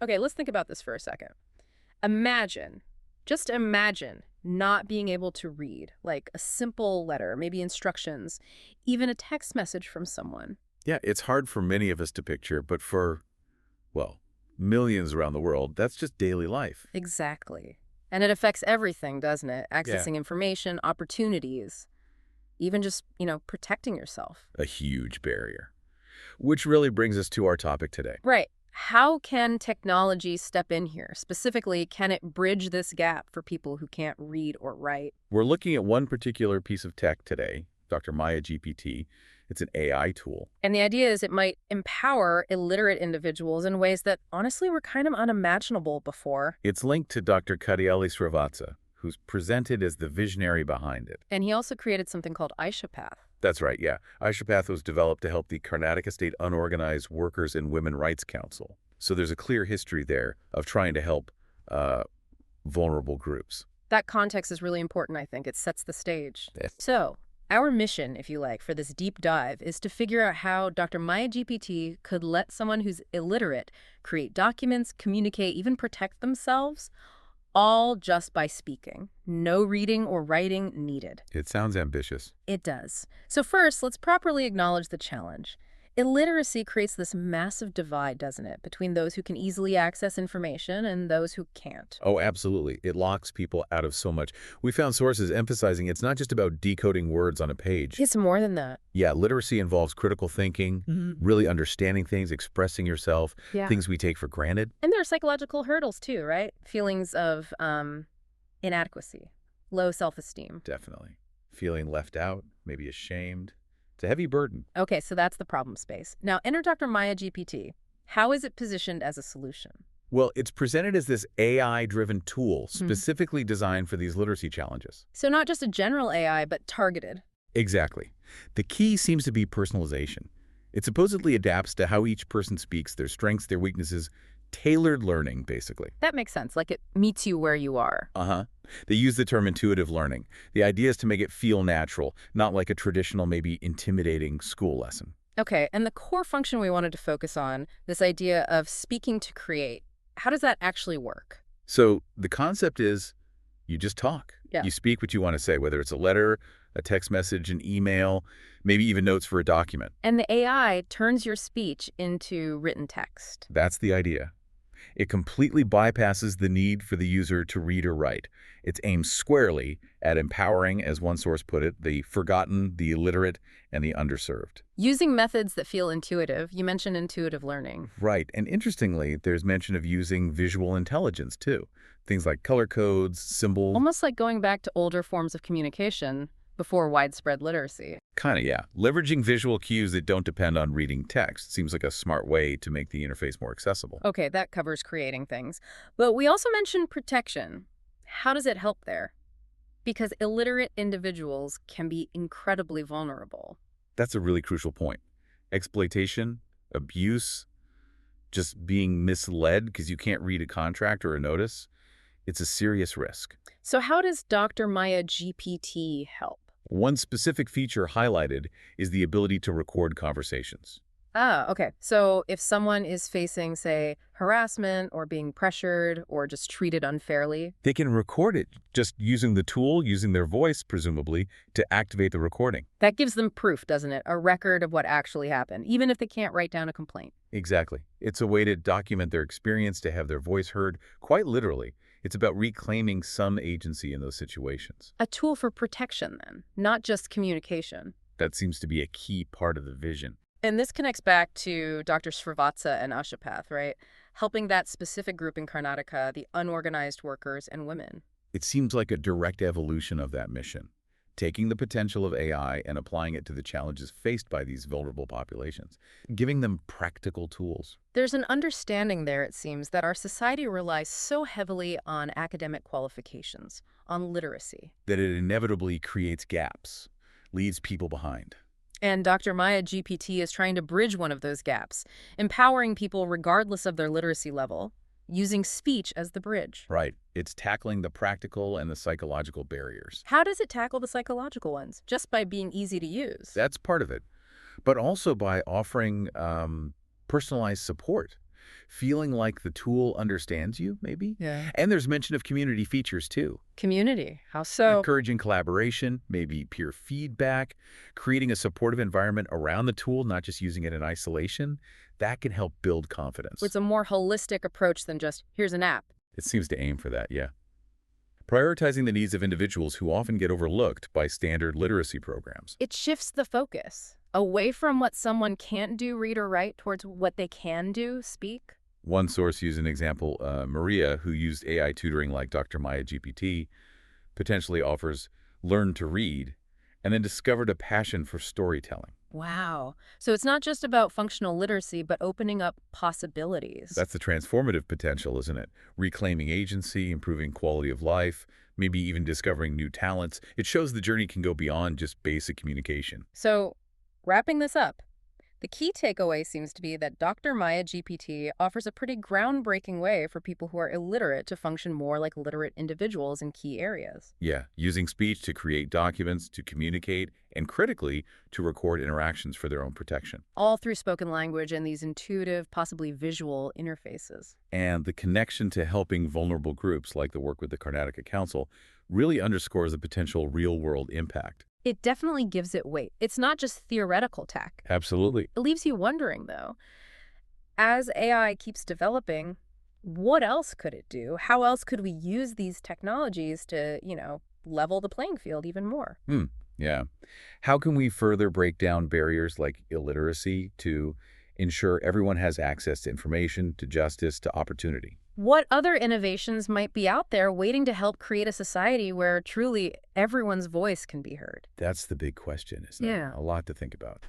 Okay, let's think about this for a second. Imagine, just imagine not being able to read, like a simple letter, maybe instructions, even a text message from someone. Yeah, it's hard for many of us to picture, but for, well, millions around the world, that's just daily life. Exactly. And it affects everything, doesn't it? Yeah. Accessing information, opportunities, even just, protecting yourself. A huge barrier. Which really brings us to our topic today. Right. How can technology step in here? Specifically, can it bridge this gap for people who can't read or write? We're looking at one particular piece of tech today, Dr. Maya GPT. It's an AI tool. And the idea is it might empower illiterate individuals in ways that honestly were kind of unimaginable before. It's linked to Dr. Srivatsa, who's presented as the visionary behind it. And he also created something called Aashapath. That's right, yeah. Aashapath was developed to help the Karnataka State Unorganized Workers and Women Rights Council. So there's a clear history there of trying to help vulnerable groups. That context is really important, I think. It sets the stage. Yes. So, our mission, if you like, for this deep dive is to figure out how Dr. Maya GPT could let someone who's illiterate create documents, communicate, even protect themselves, all just by speaking. No reading or writing needed. It sounds ambitious. It does. So first, let's properly acknowledge the challenge. Illiteracy creates this massive divide, doesn't it, between those who can easily access information and those who can't. Oh, absolutely. It locks people out of so much. We found sources emphasizing it's not just about decoding words on a page. It's more than that. Yeah, literacy involves critical thinking, really understanding things, expressing yourself, Yeah. things we take for granted. And there are psychological hurdles too, right? Feelings of inadequacy, low self-esteem. Definitely. Feeling left out, maybe ashamed. It's a heavy burden. Okay, so that's the problem space. Now, enter Dr. Maya GPT. How is it positioned as a solution? Well, it's presented as this AI-driven tool specifically designed for these literacy challenges. So not just a general AI, but targeted. Exactly. The key seems to be personalization. It supposedly adapts to how each person speaks, their strengths, their weaknesses, tailored learning, basically. That makes sense, like it meets you where you are. They use the term intuitive learning. The idea is to make it feel natural, not like a traditional, maybe intimidating school lesson. Okay, and the core function we wanted to focus on, this idea of speaking to create, how does that actually work? So the concept is you just talk. Yeah. You speak what you want to say, whether it's a letter, a text message, an email, maybe even notes for a document. And the AI turns your speech into written text. That's the idea. It completely bypasses the need for the user to read or write. It's aimed squarely at empowering, as one source put it, the forgotten, the illiterate, and the underserved. Using methods that feel intuitive, you mentioned intuitive learning. Right, and interestingly, there's mention of using visual intelligence, too. Things like color codes, symbols. Almost like going back to older forms of communication before widespread literacy. Kinda, yeah. Leveraging visual cues that don't depend on reading text seems like a smart way to make the interface more accessible. Okay, that covers creating things. But we also mentioned protection. How does it help there? Because illiterate individuals can be incredibly vulnerable. That's a really crucial point. Exploitation, abuse, just being misled because you can't read a contract or a notice, it's a serious risk. So how does Dr. Maya GPT help? One specific feature highlighted is the ability to record conversations. Ah, okay. So if someone is facing, say, harassment or being pressured or just treated unfairly. They can record it just using the tool, using their voice, presumably, to activate the recording. That gives them proof, doesn't it? A record of what actually happened, even if they can't write down a complaint. Exactly. It's a way to document their experience, to have their voice heard, quite literally. It's about reclaiming some agency in those situations. A tool for protection, then, not just communication. That seems to be a key part of the vision. And this connects back to Dr. Srivatsa and Aashapath, right? Helping that specific group in Karnataka, the unorganized workers and women. It seems like a direct evolution of that mission, taking the potential of AI and applying it to the challenges faced by these vulnerable populations, giving them practical tools. There's an understanding there, it seems, that our society relies so heavily on academic qualifications, on literacy. That it inevitably creates gaps, leaves people behind. And Dr. Maya GPT is trying to bridge one of those gaps, empowering people regardless of their literacy level, using speech as the bridge. Right. It's tackling the practical and the psychological barriers. How does it tackle the psychological ones? Just by being easy to use. That's part of it. But also by offering personalized support. feeling like the tool understands you, maybe. Yeah. And there's mention of community features, too. Community. How so? Encouraging collaboration, maybe peer feedback, creating a supportive environment around the tool, not just using it in isolation. That can help build confidence. It's a more holistic approach than just, here's an app. It seems to aim for that, yeah. Prioritizing the needs of individuals who often get overlooked by standard literacy programs. It shifts the focus away from what someone can't do, read or write, towards what they can do, speak. One source used an example, Maria, who used AI tutoring like Dr. Maya GPT, potentially offers learn to read, and then discovered a passion for storytelling. Wow. So it's not just about functional literacy, but opening up possibilities. That's the transformative potential, isn't it? Reclaiming agency, improving quality of life, maybe even discovering new talents. It shows the journey can go beyond just basic communication. So, wrapping this up, the key takeaway seems to be that Dr. Maya GPT offers a pretty groundbreaking way for people who are illiterate to function more like literate individuals in key areas. Yeah, using speech to create documents, to communicate, and critically, to record interactions for their own protection. All through spoken language and these intuitive, possibly visual interfaces. And the connection to helping vulnerable groups, like the work with the Karnataka Council, really underscores the potential real-world impact. It definitely gives it weight. It's not just theoretical tech. Absolutely. It leaves you wondering, though, as AI keeps developing, what else could it do? How else could we use these technologies to, level the playing field even more? Yeah. How can we further break down barriers like illiteracy to ensure everyone has access to information, to justice, to opportunity? What other innovations might be out there waiting to help create a society where truly everyone's voice can be heard? That's the big question, isn't it? Yeah. A lot to think about.